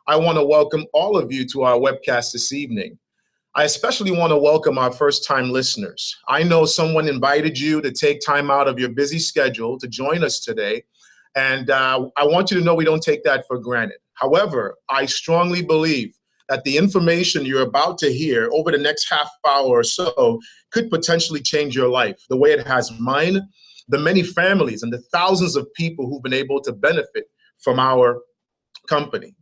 I want to welcome all of you to our webcast this evening. I especially want to welcome our first-time listeners. I know someone invited you to take time out of your busy schedule to join us today, and I want you to know we don't take that for granted. However, I strongly believe that the information you're about to hear over the next half hour or so could potentially change your life, the way it has mine, the many families and the thousands of people who've been able to benefit from our company.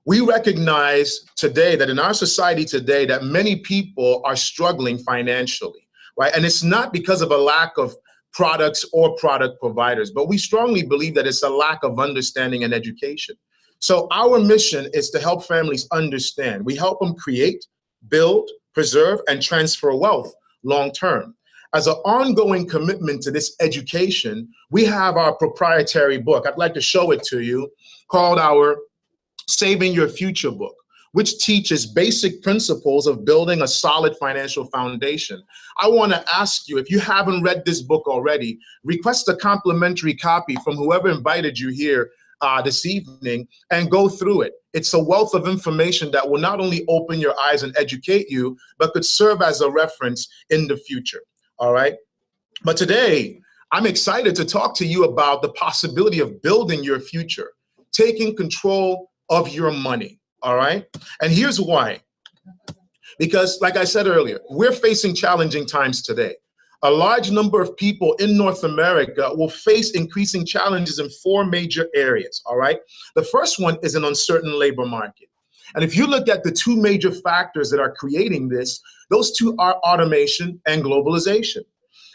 We recognize today that in our society today that many people are struggling financially, right? And it's not because of a lack of products or product providers, but we strongly believe that it's a lack of understanding and education. So our mission is to help families understand. We help them create, build, preserve, and transfer wealth long term. As an ongoing commitment to this education, we have our proprietary book. I'd like to show it to you, called our Saving Your Future book, which teaches basic principles of building a solid financial foundation. I want to ask you, if you haven't read this book already, request a complimentary copy from whoever invited you here this evening and go through it. It's a wealth of information that will not only open your eyes and educate you, but could serve as a reference in the future. All right. But today, I'm excited to talk to you about the possibility of building your future, taking control of your money. All right. And here's why. Because like I said earlier, we're facing challenging times today. A large number of people in North America will face increasing challenges in four major areas. All right. The first one is an uncertain labor market. And if you look at the two major factors that are creating this, those two are automation and globalization.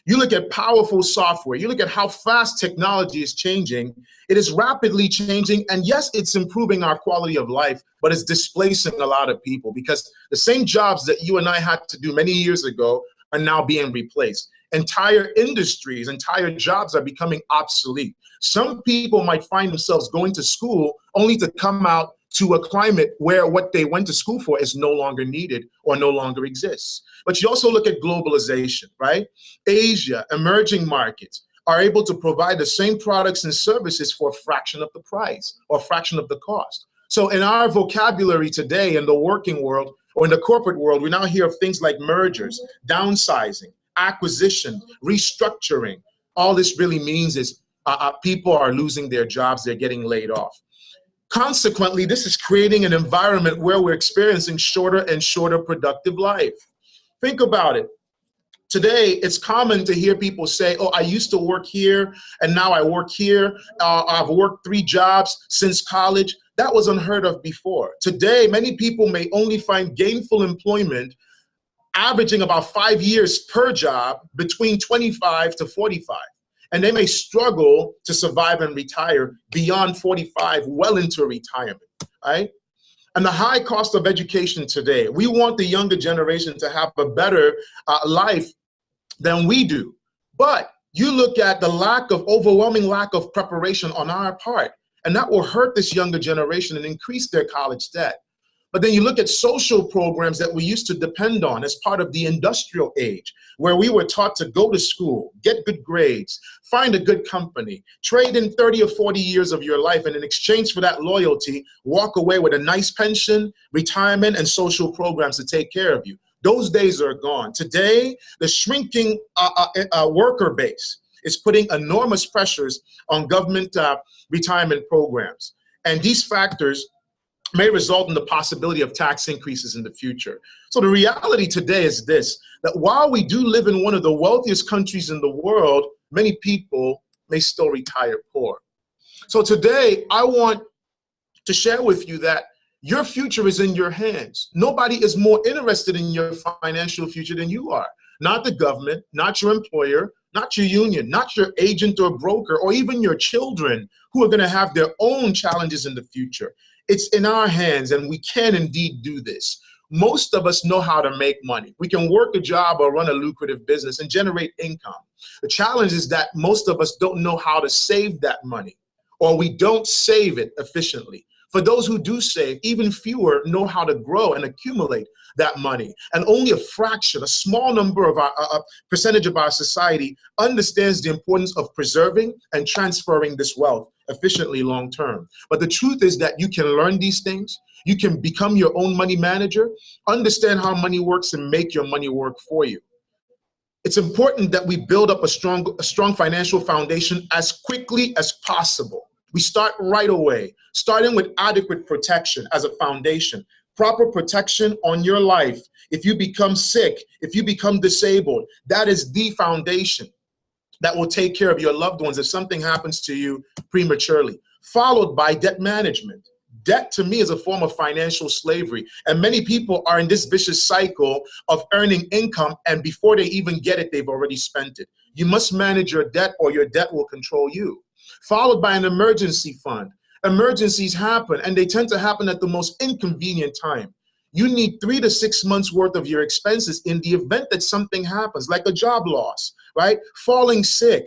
You look at powerful software, you look at how fast technology is changing. It is rapidly changing, and yes, it's improving our quality of life, but it's displacing a lot of people because the same jobs that you and I had to do many years ago are now being replaced. Entire industries, entire jobs are becoming obsolete. Some people might find themselves going to school only to come out to a climate where what they went to school for is no longer needed or no longer exists. But you also look at globalization, right? Asia, emerging markets are able to provide the same products and services for a fraction of the price or a fraction of the cost. So in our vocabulary today in the working world or in the corporate world, we now hear of things like mergers, downsizing, acquisition, restructuring. All this really means is people are losing their jobs, they're getting laid off. Consequently, this is creating an environment where we're experiencing shorter and shorter productive life. Think about it. Today, it's common to hear people say, oh, I used to work here and now I work here. I've worked 3 jobs since college. That was unheard of before. Today, many people may only find gainful employment averaging about 5 years per job between 25 to 45. And they may struggle to survive and retire beyond 45, well into retirement, right? And the high cost of education today, we want the younger generation to have a better life than we do. But you look at the overwhelming lack of preparation on our part, and that will hurt this younger generation and increase their college debt. But then you look at social programs that we used to depend on as part of the industrial age, where we were taught to go to school, get good grades, find a good company, trade in 30 or 40 years of your life, and in exchange for that loyalty, walk away with a nice pension, retirement, and social programs to take care of you. Those days are gone. Today, the shrinking worker base is putting enormous pressures on government retirement programs. And these factors may result in the possibility of tax increases in the future. So the reality today is this, that while we do live in one of the wealthiest countries in the world, many people may still retire poor. So today, I want to share with you that your future is in your hands. Nobody is more interested in your financial future than you are. Not the government, not your employer, not your union, not your agent or broker, or even your children who are going to have their own challenges in the future. It's in our hands, and we can indeed do this. Most of us know how to make money. We can work a job or run a lucrative business and generate income. The challenge is that most of us don't know how to save that money, or we don't save it efficiently. For those who do save, even fewer know how to grow and accumulate that money. And only a fraction, a small number of our percentage of our society understands the importance of preserving and transferring this wealth efficiently long term. But the truth is that you can learn these things. You can become your own money manager, understand how money works, and make your money work for you. It's important that we build up a strong financial foundation as quickly as possible. We start right away, starting with adequate protection as a foundation, proper protection on your life. If you become sick, if you become disabled, that is the foundation that will take care of your loved ones if something happens to you prematurely, followed by debt management. Debt to me is a form of financial slavery, and many people are in this vicious cycle of earning income, and before they even get it, they've already spent it. You must manage your debt or your debt will control you. Followed by an emergency fund. Emergencies happen, and they tend to happen at the most inconvenient time. You need 3 to 6 months worth of your expenses in the event that something happens, like a job loss, right? Falling sick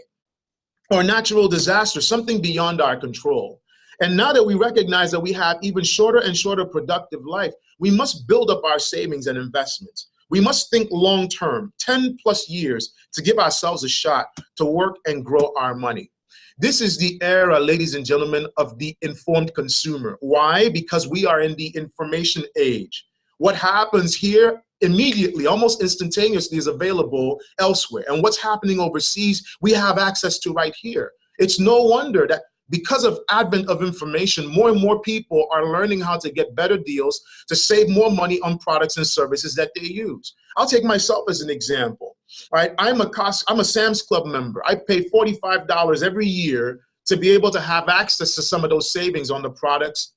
or natural disaster, something beyond our control. And now that we recognize that we have even shorter and shorter productive life, we must build up our savings and investments. We must think long term, 10 plus years, to give ourselves a shot to work and grow our money. This is the era, ladies and gentlemen, of the informed consumer. Why? Because we are in the information age. What happens here immediately, almost instantaneously, is available elsewhere. And what's happening overseas, we have access to right here. It's no wonder that because of advent of information, more and more people are learning how to get better deals to save more money on products and services that they use. I'll take myself as an example. Right? I'm a Sam's Club member. I pay $45 every year to be able to have access to some of those savings on the products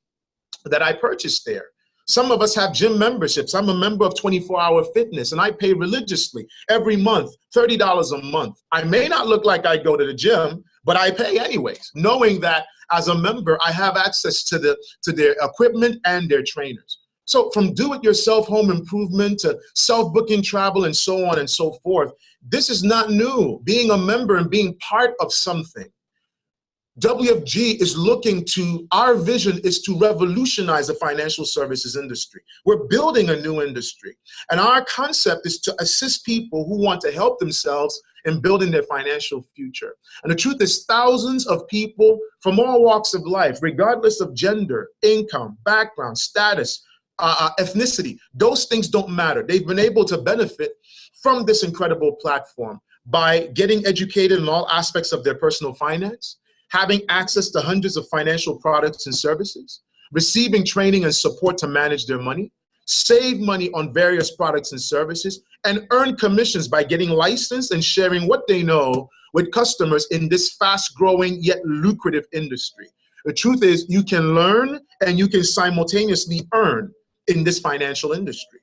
that I purchase there. Some of us have gym memberships. I'm a member of 24 Hour Fitness, and I pay religiously every month, $30 a month. I may not look like I go to the gym, but I pay anyways, knowing that as a member, I have access to their equipment and their trainers. So from do-it-yourself home improvement to self-booking travel and so on and so forth, this is not new. Being a member and being part of something. WFG is looking to, our vision is to revolutionize the financial services industry. We're building a new industry. And our concept is to assist people who want to help themselves in building their financial future. And the truth is, thousands of people from all walks of life, regardless of gender, income, background, status, ethnicity, those things don't matter. They've been able to benefit from this incredible platform by getting educated in all aspects of their personal finance, having access to hundreds of financial products and services, receiving training and support to manage their money, save money on various products and services, and earn commissions by getting licensed and sharing what they know with customers in this fast-growing yet lucrative industry. The truth is, you can learn and you can simultaneously earn in this financial industry.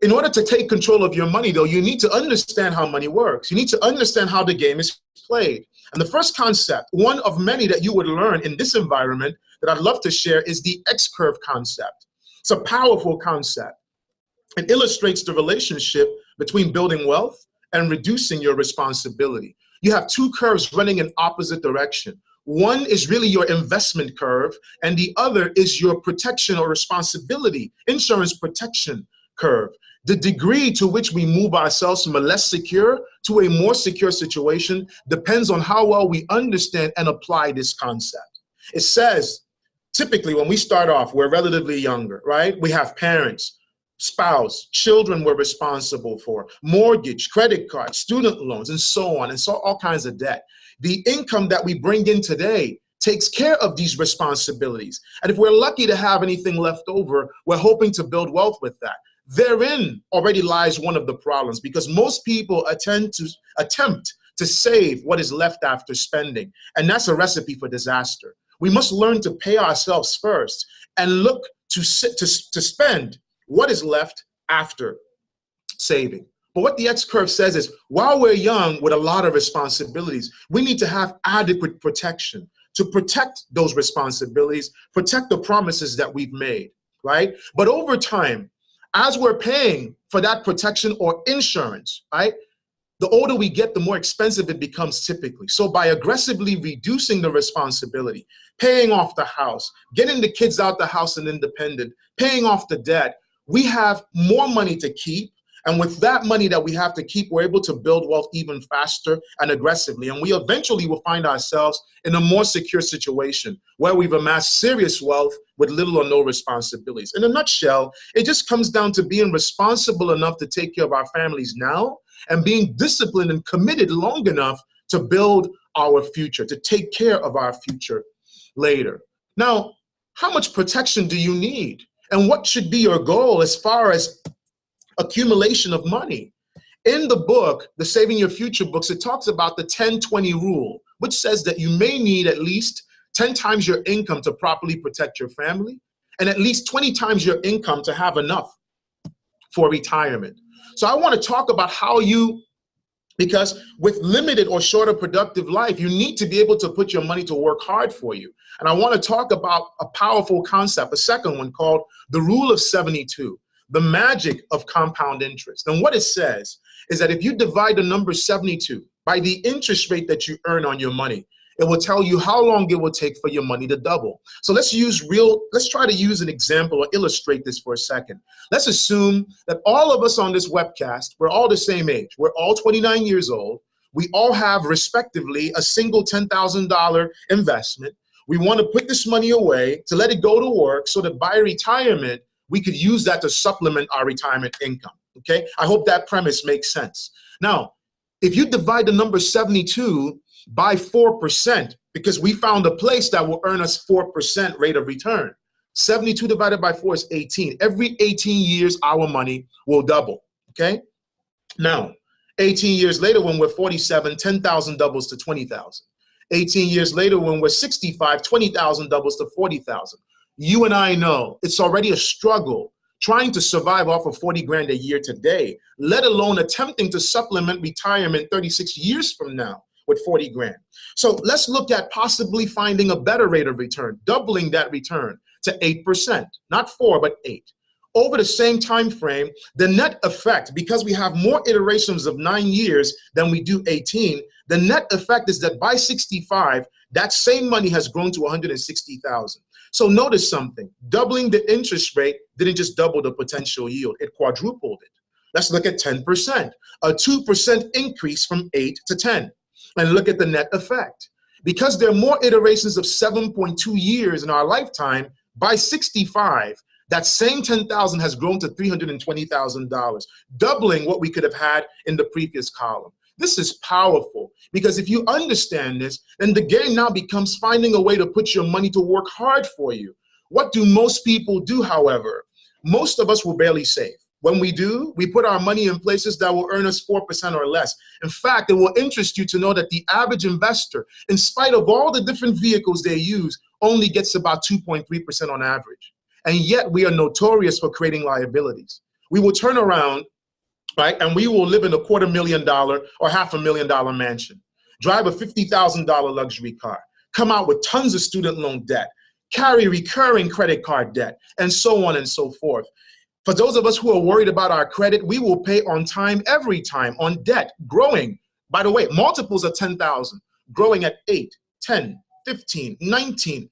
In order to take control of your money, though, you need to understand how money works. You need to understand how the game is played. And the first concept, one of many that you would learn in this environment that I'd love to share, is the X-curve concept. It's a powerful concept. It illustrates the relationship between building wealth and reducing your responsibility. You have two curves running in opposite direction. One is really your investment curve, and the other is your protection or responsibility, insurance protection curve. The degree to which we move ourselves from a less secure to a more secure situation depends on how well we understand and apply this concept. It says, typically when we start off, we're relatively younger, right? We have parents, spouse, children we're responsible for, mortgage, credit card, student loans, and so on, and so all kinds of debt. The income that we bring in today takes care of these responsibilities. And if we're lucky to have anything left over, we're hoping to build wealth with that. Therein already lies one of the problems, because most people attempt to save what is left after spending. And that's a recipe for disaster. We must learn to pay ourselves first and look to spend what is left after saving. But what the X-curve says is, while we're young with a lot of responsibilities, we need to have adequate protection to protect those responsibilities, protect the promises that we've made, right? But over time, as we're paying for that protection or insurance, right, The older we get, the more expensive it becomes typically. So by aggressively reducing the responsibility, paying off the house, getting the kids out the house and independent, paying off the debt, we have more money to keep. And with that money that we have to keep, we're able to build wealth even faster and aggressively. And we eventually will find ourselves in a more secure situation where we've amassed serious wealth with little or no responsibilities. In a nutshell, it just comes down to being responsible enough to take care of our families now and being disciplined and committed long enough to build our future, to take care of our future later. Now, how much protection do you need? And what should be your goal as far as accumulation of money? In the book, the Saving Your Future books, it talks about the 10-20 rule, which says that you may need at least 10 times your income to properly protect your family, and at least 20 times your income to have enough for retirement. So I want to talk about how because with limited or shorter productive life, you need to be able to put your money to work hard for you. And I want to talk about a powerful concept, a second one called the Rule of 72. The magic of compound interest. And what it says is that if you divide the number 72 by the interest rate that you earn on your money, it will tell you how long it will take for your money to double. So let's try to use an example or illustrate this for a second. Let's assume that all of us on this webcast, we're all the same age. We're all 29 years old. We all have respectively a single $10,000 investment. We want to put this money away to let it go to work so that by retirement, we could use that to supplement our retirement income, okay? I hope that premise makes sense. Now, if you divide the number 72 by 4%, because we found a place that will earn us 4% rate of return, 72 divided by 4 is 18. Every 18 years, our money will double, okay? Now, 18 years later, when we're 47, 10,000 doubles to 20,000. 18 years later, when we're 65, 20,000 doubles to 40,000. You and I know it's already a struggle trying to survive off of 40 grand a year today, let alone attempting to supplement retirement 36 years from now with 40 grand. So let's look at possibly finding a better rate of return, doubling that return to 8%, not 4, but 8. Over the same time frame, the net effect, because we have more iterations of 9 years than we do 18, the net effect is that by 65, that same money has grown to 160,000. So notice something, doubling the interest rate didn't just double the potential yield, it quadrupled it. Let's look at 10%, a 2% increase from 8 to 10. And look at the net effect. Because there are more iterations of 7.2 years in our lifetime, by 65, that same 10,000 has grown to $320,000, doubling what we could have had in the previous column. This is powerful because if you understand this, then the game now becomes finding a way to put your money to work hard for you. What do most people do, however? Most of us will barely save. When we do, we put our money in places that will earn us 4% or less. In fact, it will interest you to know that the average investor, in spite of all the different vehicles they use, only gets about 2.3% on average. And yet we are notorious for creating liabilities. We will turn around, right, and we will live in a $250,000 or $500,000 mansion, drive a $50,000 luxury car, come out with tons of student loan debt, carry recurring credit card debt, and so on and so forth. For those of us who are worried about our credit, we will pay on time every time on debt, growing. By the way, multiples of 10,000, growing at 8, 10, 15, 19%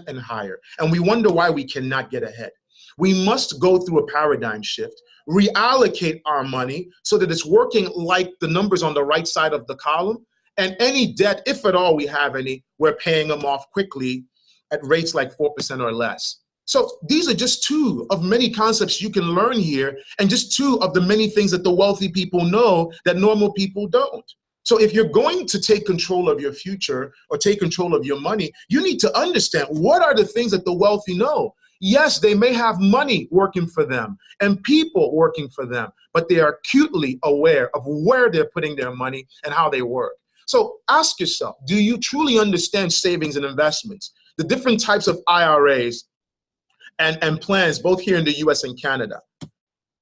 and higher. And we wonder why we cannot get ahead. We must go through a paradigm shift, reallocate our money so that it's working like the numbers on the right side of the column. And any debt, if at all we have any, we're paying them off quickly at rates like 4% or less. So these are just two of many concepts you can learn here, and just two of the many things that the wealthy people know that normal people don't. So if you're going to take control of your future or take control of your money, you need to understand what are the things that the wealthy know. Yes, they may have money working for them and people working for them, but they are acutely aware of where they're putting their money and how they work. So ask yourself, do you truly understand savings and investments, the different types of IRAs and plans, both here in the US and Canada?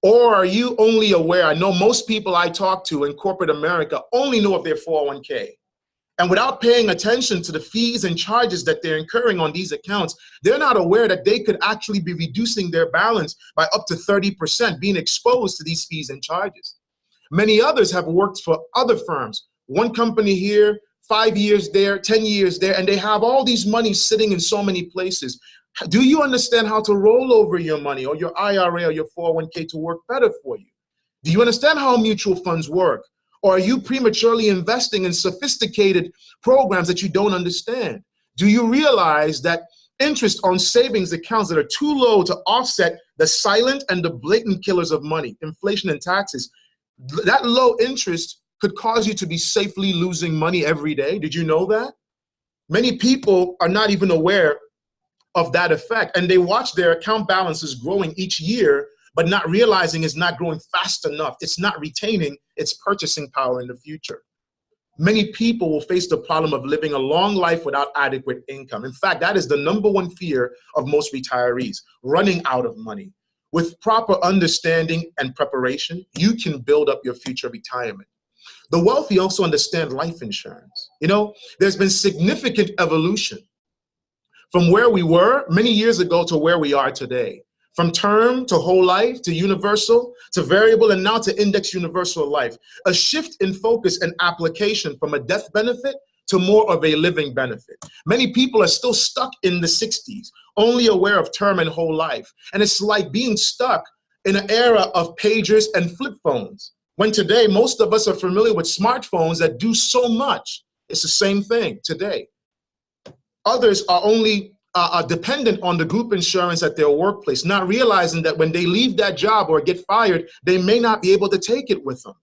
Or are you only aware? I know most people I talk to in corporate America only know of their 401k. And without paying attention to the fees and charges that they're incurring on these accounts, they're not aware that they could actually be reducing their balance by up to 30%, being exposed to these fees and charges. Many others have worked for other firms, one company here, 5 years there, 10 years there, and they have all these money sitting in so many places. Do you understand how to roll over your money or your IRA or your 401k to work better for you? Do you understand how mutual funds work? Or are you prematurely investing in sophisticated programs that you don't understand? Do you realize that interest on savings accounts that are too low to offset the silent and the blatant killers of money, inflation and taxes, that low interest could cause you to be safely losing money every day? Did you know that? Many people are not even aware of that effect, and they watch their account balances growing each year, but not realizing it's not growing fast enough. It's not retaining its purchasing power in the future. Many people will face the problem of living a long life without adequate income. In fact, that is the #1 fear of most retirees, running out of money. With proper understanding and preparation, you can build up your future retirement. The wealthy also understand life insurance. You know, there's been significant evolution from where we were many years ago to where we are today. From term to whole life to universal to variable and now to index universal life. A shift in focus and application from a death benefit to more of a living benefit. Many people are still stuck in the 60s, only aware of term and whole life. And it's like being stuck in an era of pagers and flip phones, when today most of us are familiar with smartphones that do so much. It's the same thing today. Others are only dependent on the group insurance at their workplace, not realizing that when they leave that job or get fired, they may not be able to take it with them.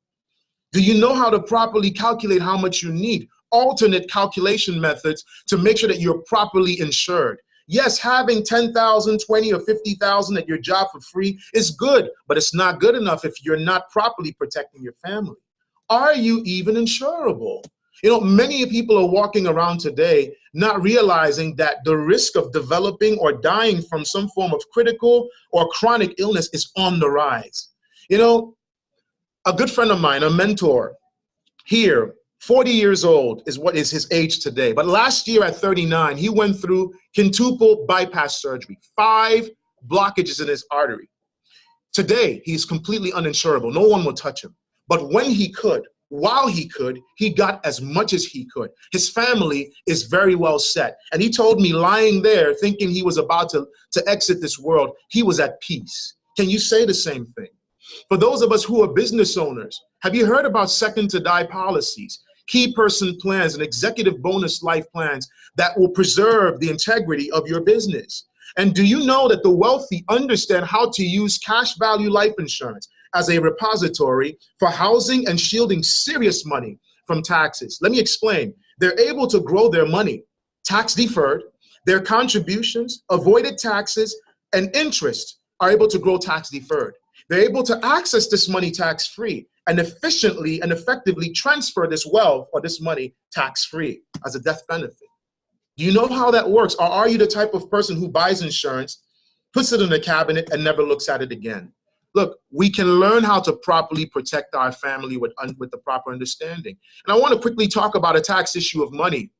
Do you know how to properly calculate how much you need? Alternate calculation methods to make sure that you're properly insured. Yes, having 10,000, 20 or 50,000 at your job for free is good, but it's not good enough if you're not properly protecting your family. Are you even insurable? You know, many people are walking around today not realizing that the risk of developing or dying from some form of critical or chronic illness is on the rise. You know, a good friend of mine, a mentor here, 40 years old is what is his age today. But last year at 39, he went through quintuple bypass surgery, 5 blockages in his artery. Today, he's completely uninsurable. No one will touch him. But when he could, while he could, he got as much as he could. His family is very well set. And he told me lying there, thinking he was about to exit this world, he was at peace. Can you say the same thing? For those of us who are business owners, have you heard about second to die policies, key person plans, and executive bonus life plans that will preserve the integrity of your business? And do you know that the wealthy understand how to use cash value life insurance as a repository for housing and shielding serious money from taxes? Let me explain. They're able to grow their money, tax deferred, their contributions, avoided taxes, and interest are able to grow tax deferred. They're able to access this money tax free and efficiently and effectively transfer this wealth or this money tax free as a death benefit. Do you know how that works? Or are you the type of person who buys insurance, puts it in a cabinet, and never looks at it again? Look, we can learn how to properly protect our family with the proper understanding. And I want to quickly talk about a tax issue of money,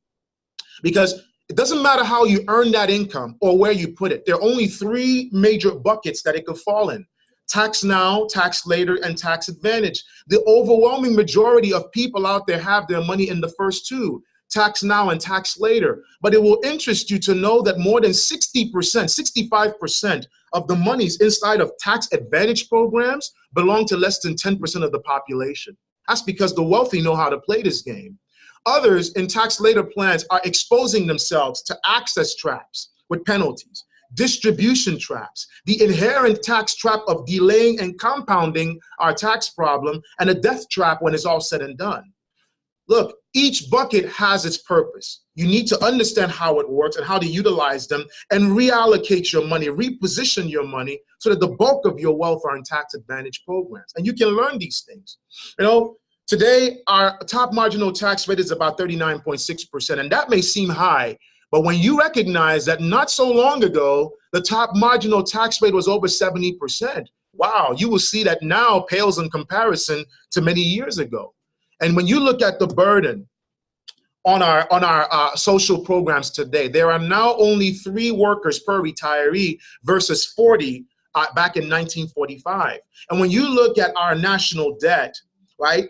because it doesn't matter how you earn that income or where you put it. There are only 3 major buckets that it could fall in: tax now, tax later, and tax advantage. The overwhelming majority of people out there have their money in the first 2, tax now and tax later. But it will interest you to know that more than 60%, 65% of the monies inside of tax advantage programs belong to less than 10% of the population. That's because the wealthy know how to play this game. Others in tax later plans are exposing themselves to access traps with penalties, distribution traps, the inherent tax trap of delaying and compounding our tax problem, and a death trap when it's all said and done. Look, each bucket has its purpose. You need to understand how it works and how to utilize them and reallocate your money, reposition your money so that the bulk of your wealth are in tax advantage programs. And you can learn these things. You know, today our top marginal tax rate is about 39.6%, and that may seem high, but when you recognize that not so long ago, the top marginal tax rate was over 70%, wow, you will see that now pales in comparison to many years ago. And when you look at the burden on our social programs today, there are now only 3 workers per retiree versus 40 back in 1945. And when you look at our national debt, right?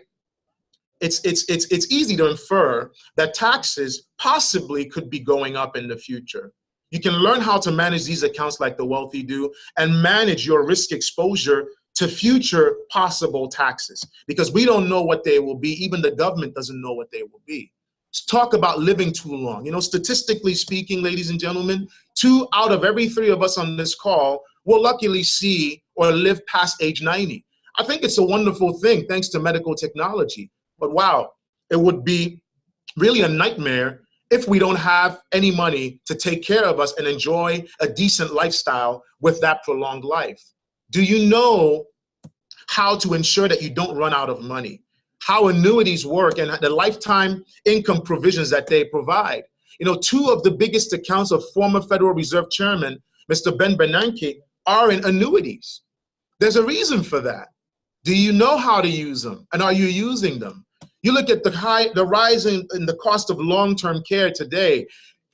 It's easy to infer that taxes possibly could be going up in the future. You can learn how to manage these accounts like the wealthy do and manage your risk exposure to future possible taxes, because we don't know what they will be. Even the government doesn't know what they will be. Let's talk about living too long. You know, statistically speaking, ladies and gentlemen, 2 out of every 3 of us on this call will luckily see or live past age 90. I think it's a wonderful thing thanks to medical technology. But wow, it would be really a nightmare if we don't have any money to take care of us and enjoy a decent lifestyle with that prolonged life. Do you know how to ensure that you don't run out of money? How annuities work and the lifetime income provisions that they provide. You know, 2 of the biggest accounts of former Federal Reserve Chairman, Mr. Ben Bernanke, are in annuities. There's a reason for that. Do you know how to use them? And are you using them? You look at the rise in the cost of long-term care today.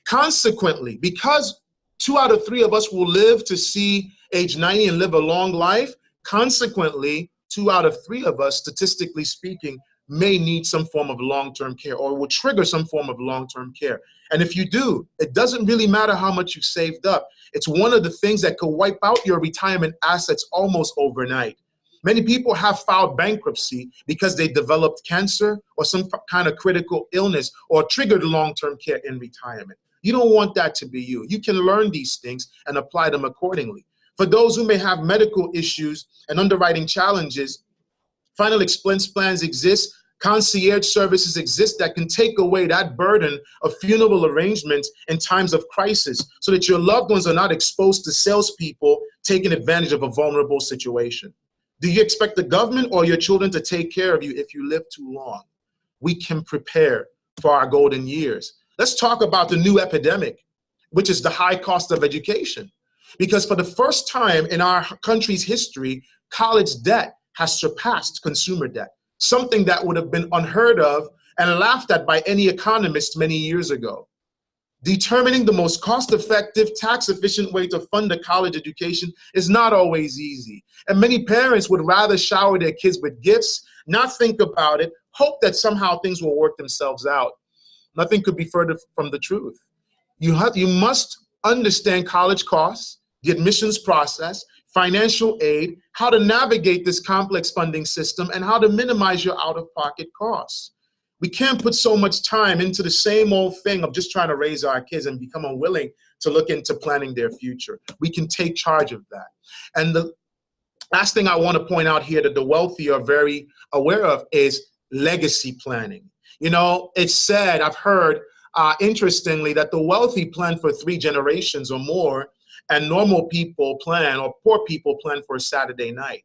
Consequently, because 2 out of 3 of us will live to see age 90 and live a long life, consequently, 2 out of 3 of us, statistically speaking, may need some form of long-term care or will trigger some form of long-term care. And if you do, it doesn't really matter how much you saved up. It's one of the things that could wipe out your retirement assets almost overnight. Many people have filed bankruptcy because they developed cancer or some kind of critical illness or triggered long-term care in retirement. You don't want that to be you. You can learn these things and apply them accordingly. For those who may have medical issues and underwriting challenges, final expense plans exist. Concierge services exist that can take away that burden of funeral arrangements in times of crisis so that your loved ones are not exposed to salespeople taking advantage of a vulnerable situation. Do you expect the government or your children to take care of you if you live too long? We can prepare for our golden years. Let's talk about the new epidemic, which is the high cost of education. Because for the first time in our country's history, college debt has surpassed consumer debt, something that would have been unheard of and laughed at by any economist many years ago. Determining the most cost-effective, tax-efficient way to fund a college education is not always easy. And many parents would rather shower their kids with gifts, not think about it, hope that somehow things will work themselves out. Nothing could be further from the truth. You must understand college costs, the admissions process, financial aid, how to navigate this complex funding system, and how to minimize your out-of-pocket costs. We can't put so much time into the same old thing of just trying to raise our kids and become unwilling to look into planning their future. We can take charge of that. And the last thing I want to point out here that the wealthy are very aware of is legacy planning. You know, it's said, I've heard, interestingly, that the wealthy plan for 3 generations or more, and normal people plan, or poor people plan, for a Saturday night.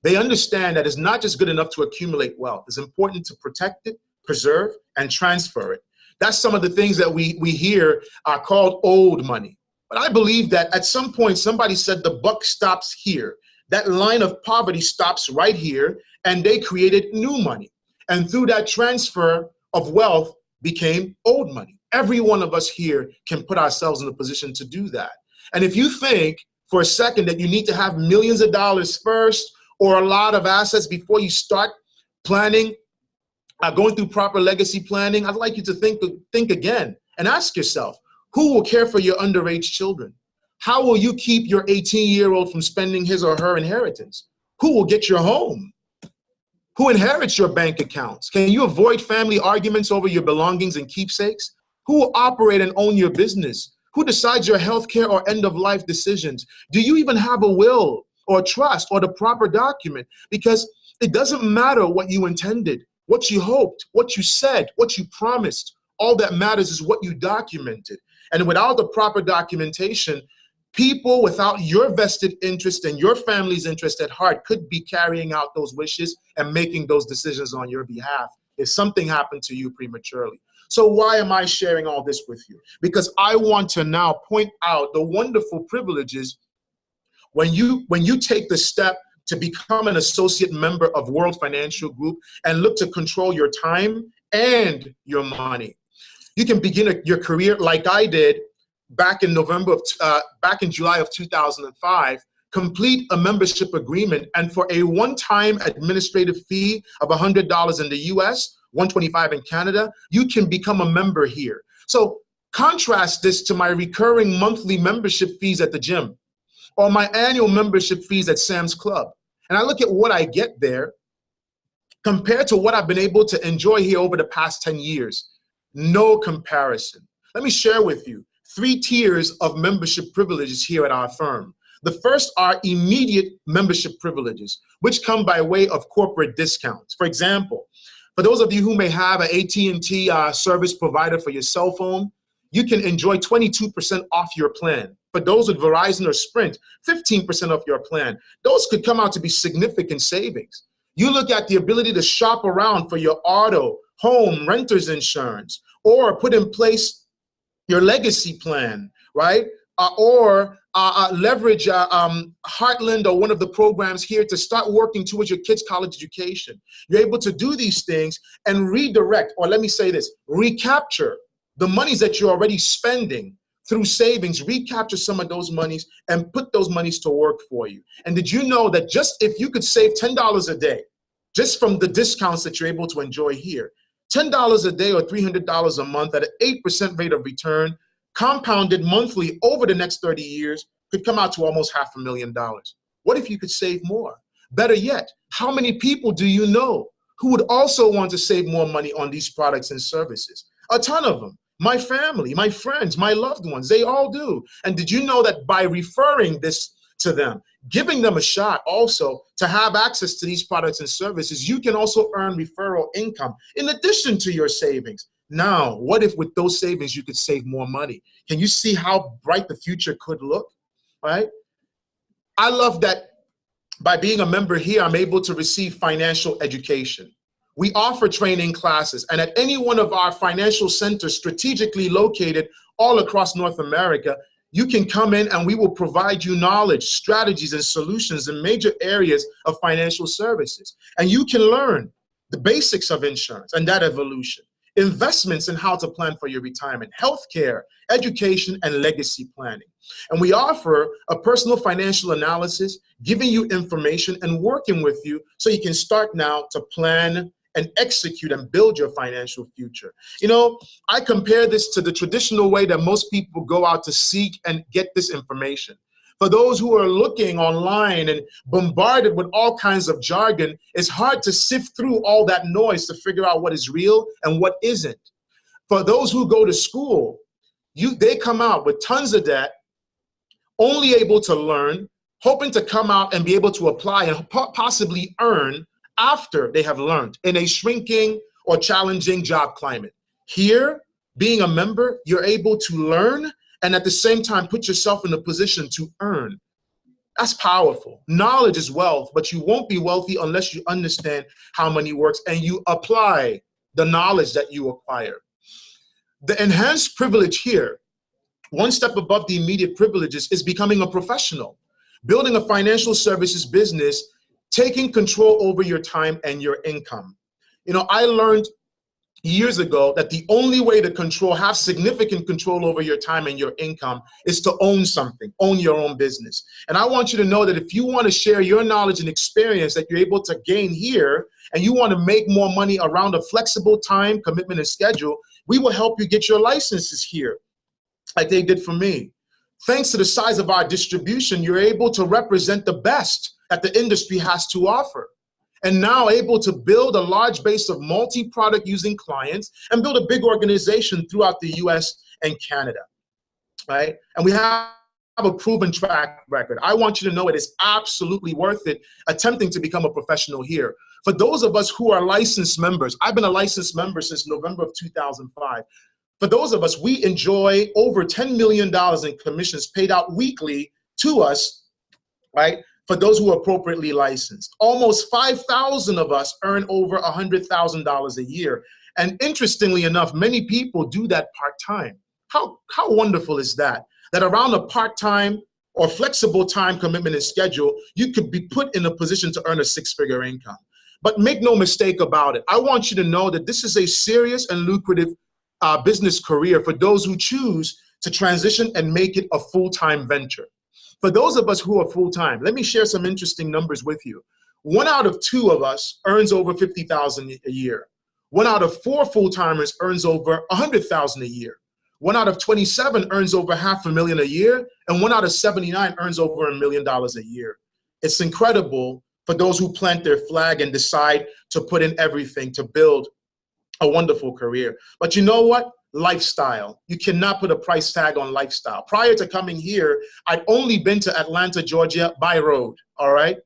They understand that it's not just good enough to accumulate wealth. It's important to protect it, preserve, and transfer it. That's some of the things that we hear are called old money. But I believe that at some point somebody said the buck stops here. That line of poverty stops right here, and they created new money. And through that transfer of wealth became old money. Every one of us here can put ourselves in a position to do that. And if you think for a second that you need to have millions of dollars first or a lot of assets before you start planning, going through proper legacy planning, I'd like you to think again and ask yourself, who will care for your underage children? How will you keep your 18-year-old from spending his or her inheritance? Who will get your home? Who inherits your bank accounts? Can you avoid family arguments over your belongings and keepsakes? Who will operate and own your business? Who decides your healthcare or end-of-life decisions? Do you even have a will or trust or the proper document? Because it doesn't matter what you intended, what you hoped, what you said, what you promised. All that matters is what you documented. And without the proper documentation, people without your vested interest and your family's interest at heart could be carrying out those wishes and making those decisions on your behalf if something happened to you prematurely. So why am I sharing all this with you? Because I want to now point out the wonderful privileges when you take the step to become an associate member of World Financial Group and look to control your time and your money. You can begin your career like I did back in July of 2005, complete a membership agreement, and for a one-time administrative fee of $100 in the US, $125 in Canada, you can become a member here. So contrast this to my recurring monthly membership fees at the gym or my annual membership fees at Sam's Club. And I look at what I get there compared to what I've been able to enjoy here over the past 10 years. No comparison. Let me share with you 3 tiers of membership privileges here at our firm. The first are immediate membership privileges, which come by way of corporate discounts. For example, for those of you who may have an AT&T service provider for your cell phone, you can enjoy 22% off your plan. For those with Verizon or Sprint, 15% off your plan. Those could come out to be significant savings. You look at the ability to shop around for your auto, home, renter's insurance, or put in place your legacy plan, right? Or leverage Heartland or one of the programs here to start working towards your kids' college education. You're able to do these things and redirect, or let me say this, recapture the monies that you're already spending through savings, recapture some of those monies and put those monies to work for you. And did you know that just if you could save $10 a day, just from the discounts that you're able to enjoy here, $10 a day or $300 a month at an 8% rate of return, compounded monthly over the next 30 years, could come out to almost $500,000. What if you could save more? Better yet, how many people do you know who would also want to save more money on these products and services? A ton of them. My family, my friends, my loved ones, they all do. And did you know that by referring this to them, giving them a shot also to have access to these products and services, you can also earn referral income in addition to your savings? Now, what if with those savings you could save more money? Can you see how bright the future could look, right? I love that by being a member here, I'm able to receive financial education. We offer training classes, and at any one of our financial centers strategically located all across North America, you can come in and we will provide you knowledge, strategies, and solutions in major areas of financial services. And you can learn the basics of insurance and that evolution, investments and how to plan for your retirement, healthcare, education, and legacy planning. And we offer a personal financial analysis, giving you information and working with you so you can start now to plan and execute and build your financial future. You know, I compare this to the traditional way that most people go out to seek and get this information. For those who are looking online and bombarded with all kinds of jargon, it's hard to sift through all that noise to figure out what is real and what isn't. For those who go to school, they come out with tons of debt, only able to learn, hoping to come out and be able to apply and possibly earn after they have learned in a shrinking or challenging job climate. Here, being a member, you're able to learn and at the same time put yourself in a position to earn. That's powerful. Knowledge is wealth, but you won't be wealthy unless you understand how money works and you apply the knowledge that you acquire. The enhanced privilege here, one step above the immediate privileges, is becoming a professional, building a financial services business, taking control over your time and your income. You know, I learned years ago that the only way to have significant control over your time and your income is to own something, own your own business. And I want you to know that if you want to share your knowledge and experience that you're able to gain here, and you want to make more money around a flexible time, commitment, and schedule, we will help you get your licenses here, like they did for me. Thanks to the size of our distribution, you're able to represent the best that the industry has to offer. And now able to build a large base of multi-product using clients and build a big organization throughout the US and Canada, right? And we have a proven track record. I want you to know it is absolutely worth it attempting to become a professional here. For those of us who are licensed members, I've been a licensed member since November of 2005. For those of us, we enjoy over $10 million in commissions paid out weekly to us, right? For those who are appropriately licensed. Almost 5,000 of us earn over $100,000 a year. And interestingly enough, many people do that part-time. How wonderful is that? That around a part-time or flexible time commitment and schedule, you could be put in a position to earn a six-figure income. But make no mistake about it. I want you to know that this is a serious and lucrative business career for those who choose to transition and make it a full-time venture. For those of us who are full-time, let me share some interesting numbers with you. 1 out of 2 of us earns over $50,000 a year. 1 out of 4 full-timers earns over $100,000 a year. 1 out of 27 earns over $500,000 a year, and 1 out of 79 earns over $1 million a year. It's incredible for those who plant their flag and decide to put in everything to build a wonderful career. But you know what? Lifestyle. You cannot put a price tag on lifestyle. Prior to coming here, I'd only been to Atlanta, Georgia by road, all right?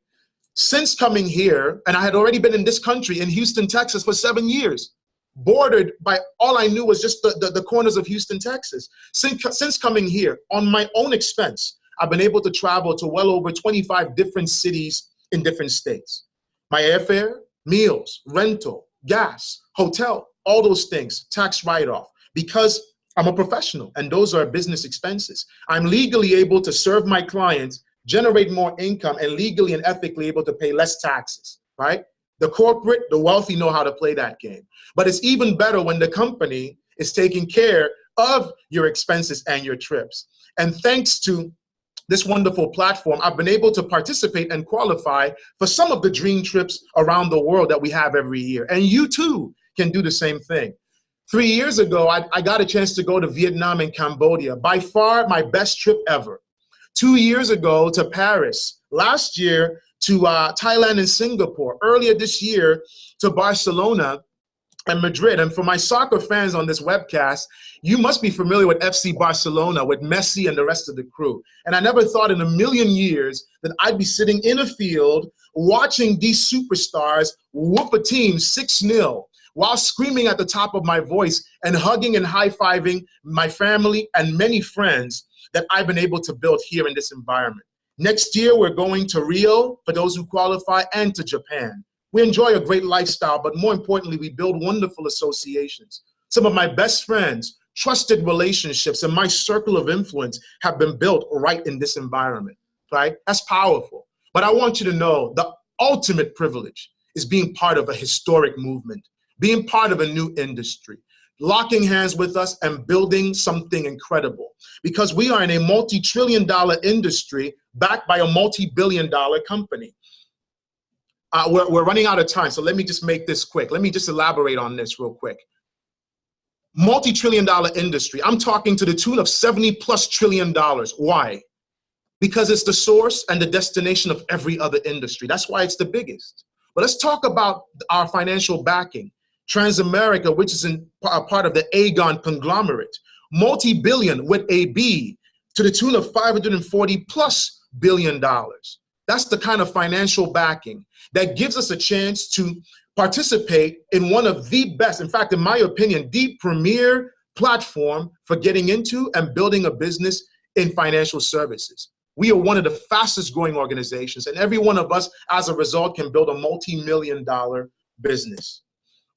Since coming here, and I had already been in this country, in Houston, Texas, for 7 years, bordered by, all I knew was just the corners of Houston, Texas. Since coming here, on my own expense, I've been able to travel to well over 25 different cities in different states. My airfare, meals, rental, gas, hotel, all those things, tax write-off, because I'm a professional and those are business expenses. I'm legally able to serve my clients, generate more income, and legally and ethically able to pay less taxes, right? The corporate, the wealthy know how to play that game. But it's even better when the company is taking care of your expenses and your trips. And thanks to this wonderful platform, I've been able to participate and qualify for some of the dream trips around the world that we have every year. And you too can do the same thing. 3 years ago, I got a chance to go to Vietnam and Cambodia, by far my best trip ever. 2 years ago to Paris, last year to Thailand and Singapore, earlier this year to Barcelona and Madrid. And for my soccer fans on this webcast, you must be familiar with FC Barcelona, with Messi and the rest of the crew. And I never thought in a million years that I'd be sitting in a field watching these superstars whoop a team 6-0 while screaming at the top of my voice and hugging and high-fiving my family and many friends that I've been able to build here in this environment. Next year, we're going to Rio, for those who qualify, and to Japan. We enjoy a great lifestyle, but more importantly, we build wonderful associations. Some of my best friends, trusted relationships, and my circle of influence have been built right in this environment, right? That's powerful. But I want you to know the ultimate privilege is being part of a historic movement, being part of a new industry, locking hands with us and building something incredible, because we are in a multi-trillion-dollar industry backed by a multi-billion-dollar company. We're running out of time, so let me just make this quick. Let me just elaborate on this real quick. Multi-trillion-dollar industry. I'm talking to the tune of $70+ trillion. Why? Because it's the source and the destination of every other industry. That's why it's the biggest. But let's talk about our financial backing. Transamerica, which is a part of the Aegon conglomerate, multi-billion with a B, to the tune of $540+ billion. That's the kind of financial backing that gives us a chance to participate in one of the best, in fact, in my opinion, the premier platform for getting into and building a business in financial services. We are one of the fastest growing organizations, and every one of us, as a result, can build a multi-million-dollar business.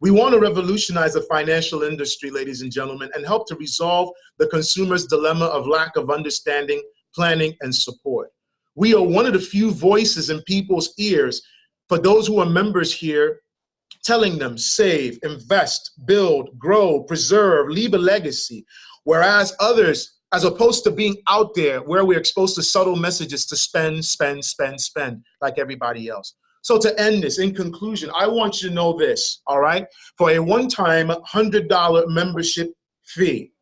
We want to revolutionize the financial industry, ladies and gentlemen, and help to resolve the consumer's dilemma of lack of understanding, planning, and support. We are one of the few voices in people's ears for those who are members here, telling them save, invest, build, grow, preserve, leave a legacy. Whereas others, as opposed to being out there where we're exposed to subtle messages to spend, spend, spend, spend like everybody else. So to end this, in conclusion, I want you to know this, all right? For a one-time $100 membership fee,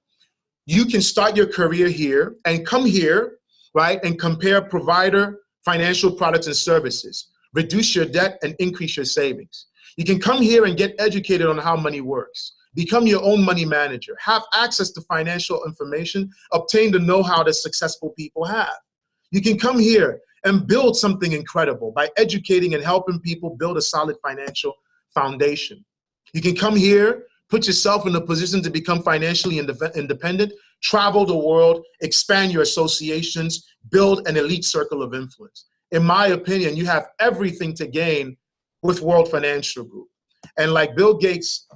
you can start your career here and come here, right, and compare provider financial products and services, reduce your debt and increase your savings. You can come here and get educated on how money works, become your own money manager, have access to financial information, obtain the know-how that successful people have. You can come here and build something incredible by educating and helping people build a solid financial foundation. You can come here, put yourself in a position to become financially independent, travel the world, expand your associations, build an elite circle of influence. In my opinion, you have everything to gain with World Financial Group. And like Bill Gates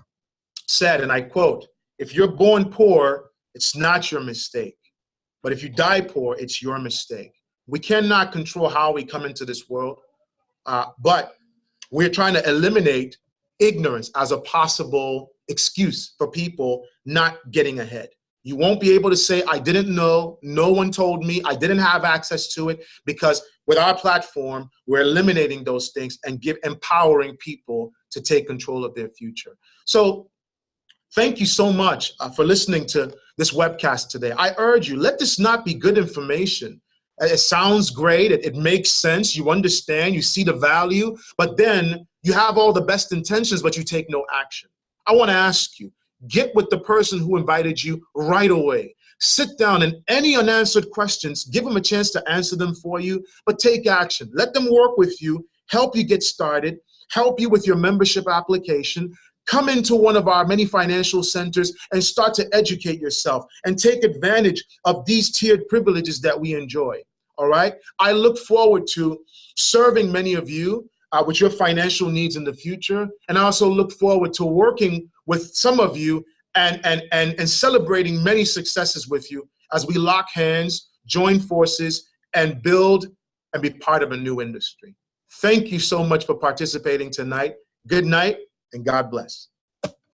said, and I quote, if you're born poor, it's not your mistake. But if you die poor, it's your mistake. We cannot control how we come into this world, but we're trying to eliminate ignorance as a possible excuse for people not getting ahead. You won't be able to say, I didn't know, no one told me, I didn't have access to it, because with our platform, we're eliminating those things and empowering people to take control of their future. So thank you so much for listening to this webcast today. I urge you, let this not be good information. It sounds great, it makes sense, you understand, you see the value, but then you have all the best intentions, but you take no action. I want to ask you, get with the person who invited you right away. Sit down, and any unanswered questions, give them a chance to answer them for you, but take action. Let them work with you, help you get started, help you with your membership application. Come into one of our many financial centers and start to educate yourself and take advantage of these tiered privileges that we enjoy. All right? I look forward to serving many of you with your financial needs in the future. And I also look forward to working with some of you and celebrating many successes with you as we lock hands, join forces, and build and be part of a new industry. Thank you so much for participating tonight. Good night, and God bless.